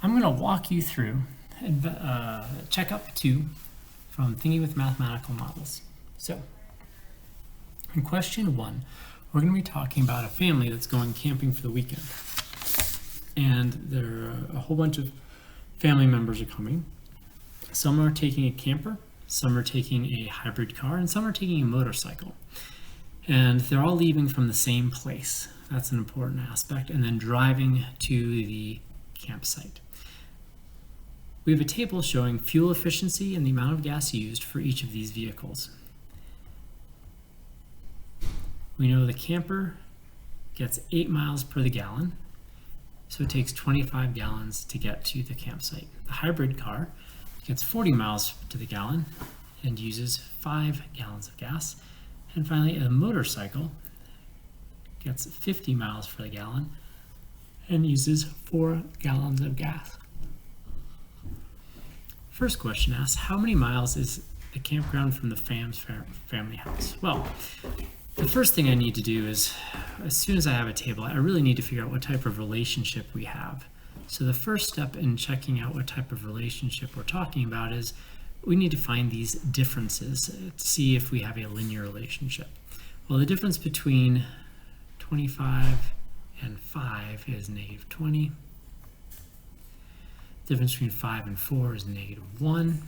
I'm going to walk you through checkup 2 from Thinking with Mathematical Models. So, in question 1, we're going to be talking about a family that's going camping for the weekend. And there are a whole bunch of family members are coming. Some are taking a camper, some are taking a hybrid car, and some are taking a motorcycle. And they're all leaving from the same place. That's an important aspect. And then driving to the campsite. We have a table showing fuel efficiency and the amount of gas used for each of these vehicles. We know the camper gets 8 miles per the gallon, so it takes 25 gallons to get to the campsite. The hybrid car gets 40 miles to the gallon and uses 5 gallons of gas. And finally, a motorcycle gets 50 miles per the gallon and uses 4 gallons of gas. First question asks, how many miles is the campground from the family house? Well, the first thing I need to do is, as soon as I have a table, I really need to figure out what type of relationship we have. So the first step in checking out what type of relationship we're talking about is we need to find these differences to see if we have a linear relationship. Well, the difference between 25 and 5 is negative 20. The difference between 5 and 4 is negative 1.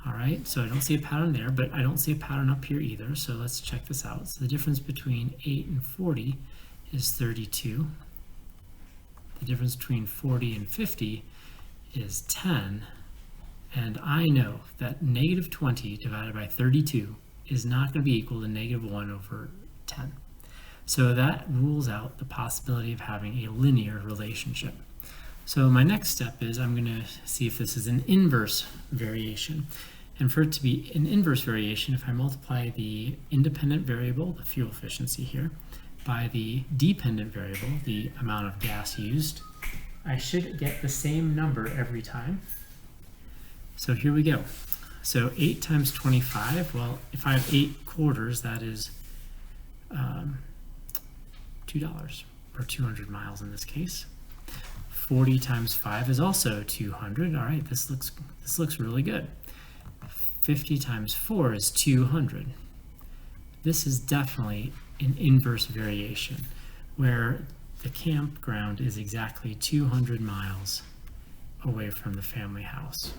All right, so I don't see a pattern there, but I don't see a pattern up here either, so let's check this out. So the difference between 8 and 40 is 32. The difference between 40 and 50 is 10. And I know that negative 20 divided by 32 is not going to be equal to negative 1 over 10. So that rules out the possibility of having a linear relationship. So my next step is I'm going to see if this is an inverse variation. And for it to be an inverse variation, if I multiply the independent variable, the fuel efficiency here, by the dependent variable, the amount of gas used, I should get the same number every time. So here we go. So 8 times 25, well, if I have 8 quarters, that is $2, or 200 miles in this case. 40 times 5 is also 200. All right, this looks really good. 50 times 4 is 200. This is definitely an inverse variation, where the campground is exactly 200 miles away from the family house.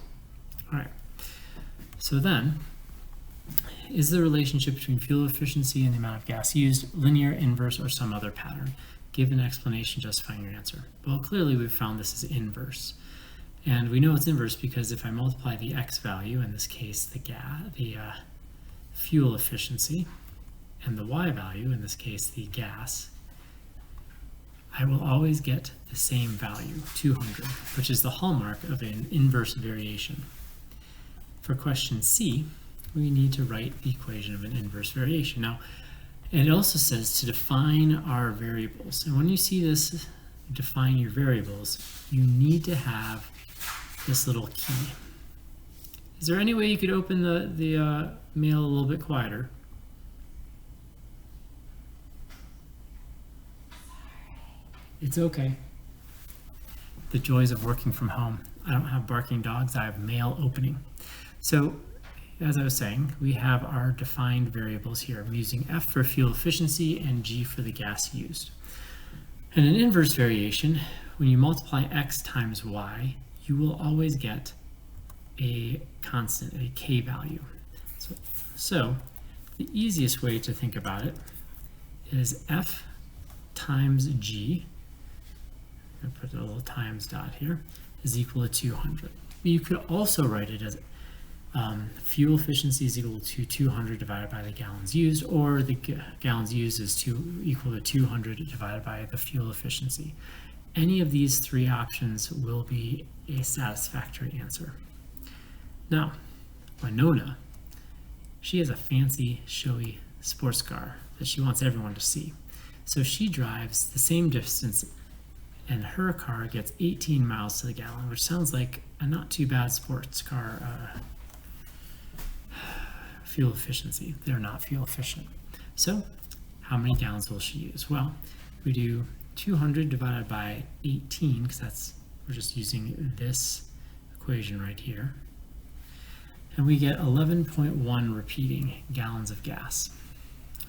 All right, so then, is the relationship between fuel efficiency and the amount of gas used linear, inverse, or some other pattern? Give an explanation justifying your answer. Well, clearly we've found this is inverse. And we know it's inverse because if I multiply the x value, in this case the fuel efficiency, and the y value, in this case the gas, I will always get the same value, 200, which is the hallmark of an inverse variation. For question C, we need to write the equation of an inverse variation. Now, and it also says to define our variables. And when you see this, define your variables, you need to have this little key. Is there any way you could open the mail a little bit quieter? It's okay. The joys of working from home. I don't have barking dogs, I have mail opening. So, as I was saying, we have our defined variables here. I'm using F for fuel efficiency and G for the gas used. And an inverse variation, when you multiply X times Y, you will always get a constant, a K value. So the easiest way to think about it is F times G, I put a little times dot here, is equal to 200. You could also write it as fuel efficiency is equal to 200 divided by the gallons used, or the gallons used is equal to 200 divided by the fuel efficiency. Any of these 3 options will be a satisfactory answer. Now, Winona, she has a fancy, showy sports car that she wants everyone to see. So she drives the same distance, and her car gets 18 miles to the gallon, which sounds like a not too bad sports car fuel efficiency. They're not fuel efficient. So how many gallons will she use? Well, we do 200 divided by 18, because that's We're just using this equation right here. And we get 11.1 repeating gallons of gas.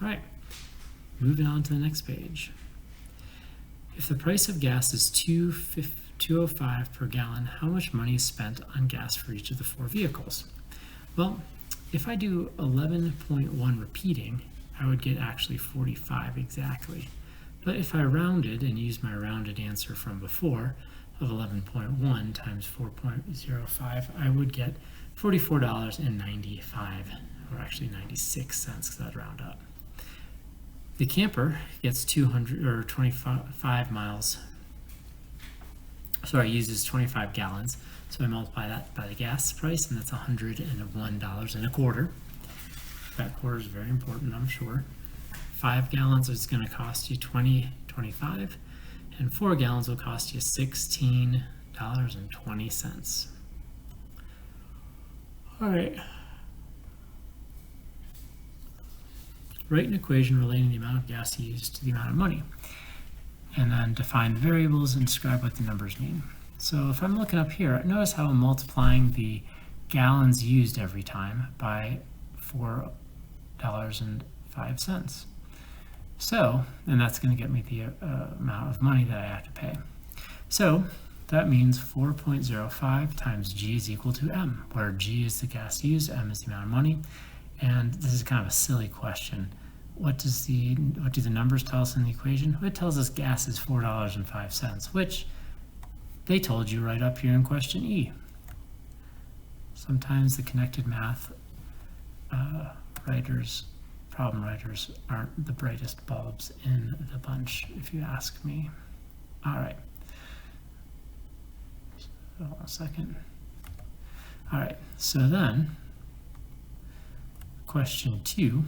All right, moving on to the next page. If the price of gas is $2.05 per gallon, how much money is spent on gas for each of the 4 vehicles? Well, if I do 11.1 repeating, I would get actually 45 exactly. But if I rounded and used my rounded answer from before of 11.1 times 4.05, I would get $44.95, or actually 96 cents because I'd round up. The camper gets 25 miles. Sorry, uses 25 gallons. So I multiply that by the gas price, and that's $101.25. That quarter is very important, I'm sure. 5 gallons is going to cost you $20.25, and 4 gallons will cost you $16.20. All right. Write an equation relating the amount of gas used to the amount of money, and then define the variables and describe what the numbers mean. So if I'm looking up here, notice how I'm multiplying the gallons used every time by $4.05. So, and that's going to get me the amount of money that I have to pay. So that means 4.05 times G is equal to M, where G is the gas used, M is the amount of money. And this is kind of a silly question. What do the numbers tell us in the equation? It tells us gas is $4.05, which they told you right up here in question E. Sometimes the connected math problem writers aren't the brightest bulbs in the bunch, if you ask me. All right. So, hold on a second. All right, so then question 2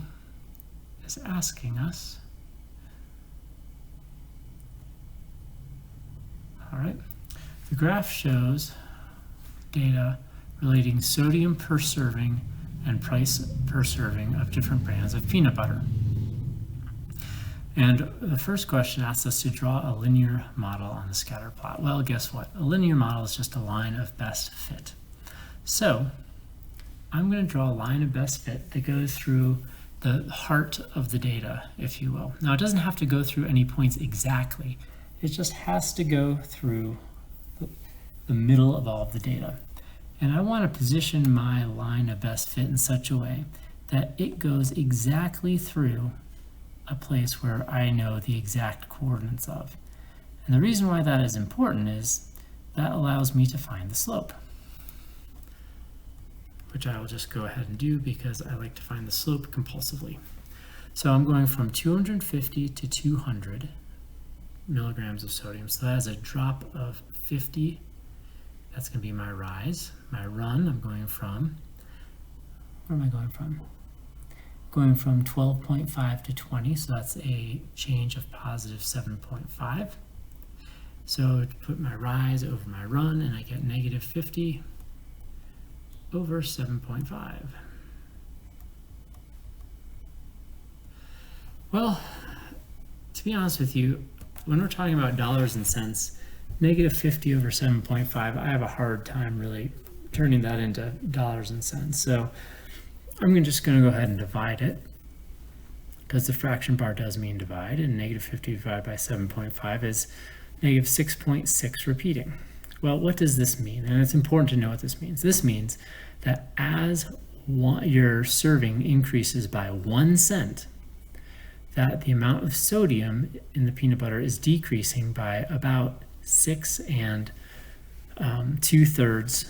is asking us, all right, the graph shows data relating sodium per serving and price per serving of different brands of peanut butter. And the first question asks us to draw a linear model on the scatter plot. Well, guess what? A linear model is just a line of best fit. So I'm going to draw a line of best fit that goes through the heart of the data, if you will. Now, it doesn't have to go through any points exactly. It just has to go through the middle of all of the data. And I want to position my line of best fit in such a way that it goes exactly through a place where I know the exact coordinates of. And the reason why that is important is that allows me to find the slope, which I will just go ahead and do because I like to find the slope compulsively. So I'm going from 250 to 200 milligrams of sodium. So that is a drop of 50. That's going to be my rise. My run, I'm going from, where am I going from? Going from 12.5 to 20, so that's a change of positive 7.5. So to put my rise over my run, and I get negative 50 over 7.5. Well, to be honest with you, when we're talking about dollars and cents, negative 50 over 7.5, I have a hard time really turning that into dollars and cents. So I'm just going to go ahead and divide it, because the fraction bar does mean divide, and negative 50 divided by 7.5 is negative 6.6 repeating. Well, what does this mean? And it's important to know what this means. This means that as your serving increases by 1 cent, that the amount of sodium in the peanut butter is decreasing by about 6 2/3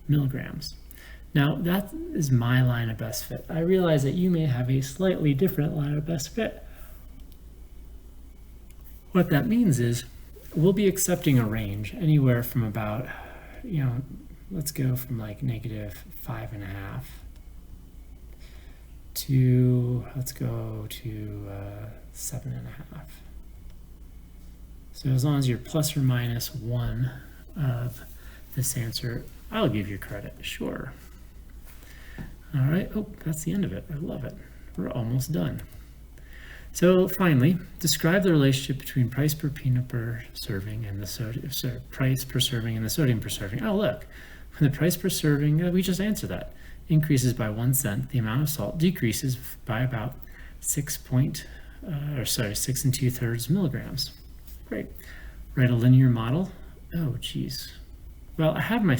milligrams. Now, that is my line of best fit. I realize that you may have a slightly different line of best fit. What that means is we'll be accepting a range anywhere from about, let's go from like negative 5.5 to, let's go to 7.5. So as long as you're plus or minus 1 of this answer, I'll give you credit, sure. All right, oh, that's the end of it. I love it. We're almost done. So finally, describe the relationship between price per peanut per serving and the price per serving and the sodium per serving. Oh, look, when the price per serving, we just answered that, increases by 1 cent, the amount of salt decreases by about 6 2/3 milligrams. Great. Write a linear model. Oh, geez. Well, I have my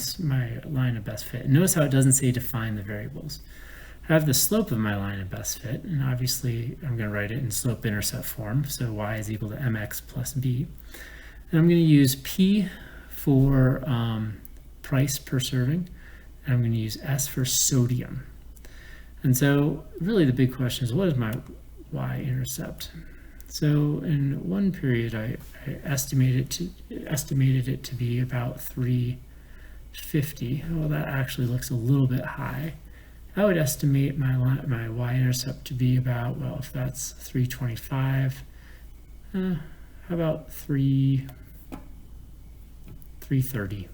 line of best fit. Notice how it doesn't say define the variables. I have the slope of my line of best fit, and obviously I'm going to write it in slope-intercept form, so y is equal to mx plus b. And I'm going to use p for price per serving, and I'm going to use s for sodium. And so really the big question is, what is my y-intercept? So in one period, I estimated it to be about 350. Well, that actually looks a little bit high. I would estimate my y-intercept to be about, well, if that's 325, how about 330,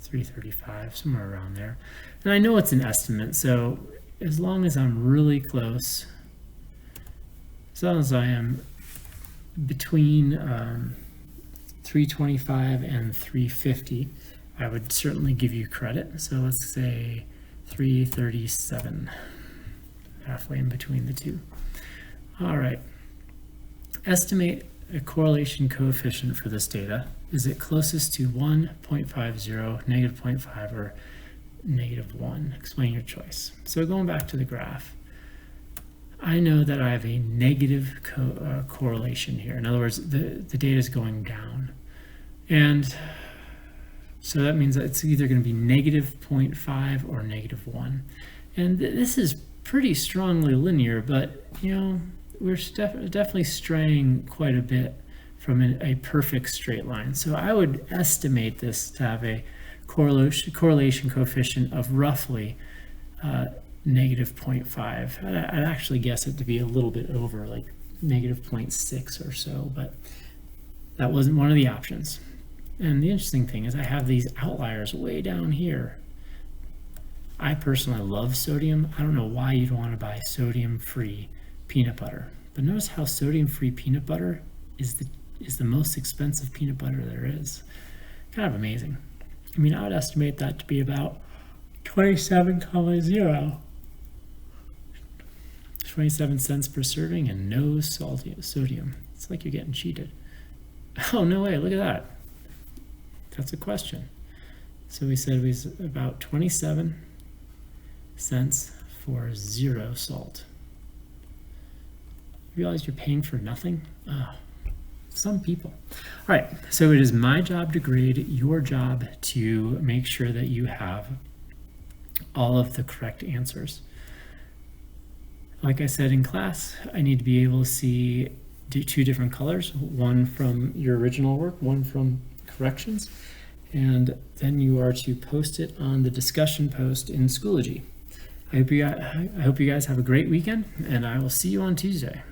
335, somewhere around there. And I know it's an estimate, so as long as I'm really close, as long as I am between 325 and 350, I would certainly give you credit. So let's say 337, halfway in between the two. All right, estimate a correlation coefficient for this data. Is it closest to 1, 0.50, negative 0.5, or negative 1? Explain your choice. So going back to the graph, I know that I have a negative correlation here. In other words, the data is going down. And so that means that it's either going to be negative 0.5 or negative 1. And this is pretty strongly linear, but you know, we're definitely straying quite a bit from a perfect straight line. So I would estimate this to have a correlation coefficient of roughly negative 0.5. I'd actually guess it to be a little bit over, like negative 0.6 or so, but that wasn't one of the options. And the interesting thing is I have these outliers way down here. I personally love sodium. I don't know why you'd want to buy sodium-free peanut butter, but notice how sodium-free peanut butter is the most expensive peanut butter there is. Kind of amazing. I mean, I would estimate that to be about 27 cents per serving and no sodium. It's like you're getting cheated. Oh, no way, look at that. That's a question. So we said it was about 27 cents for 0 salt. You realize you're paying for nothing? Oh, some people. All right, so it is my job to grade, your job to make sure that you have all of the correct answers. Like I said in class, I need to be able to see 2 different colors, one from your original work, one from corrections, and then you are to post it on the discussion post in Schoology. I hope you guys have a great weekend, and I will see you on Tuesday.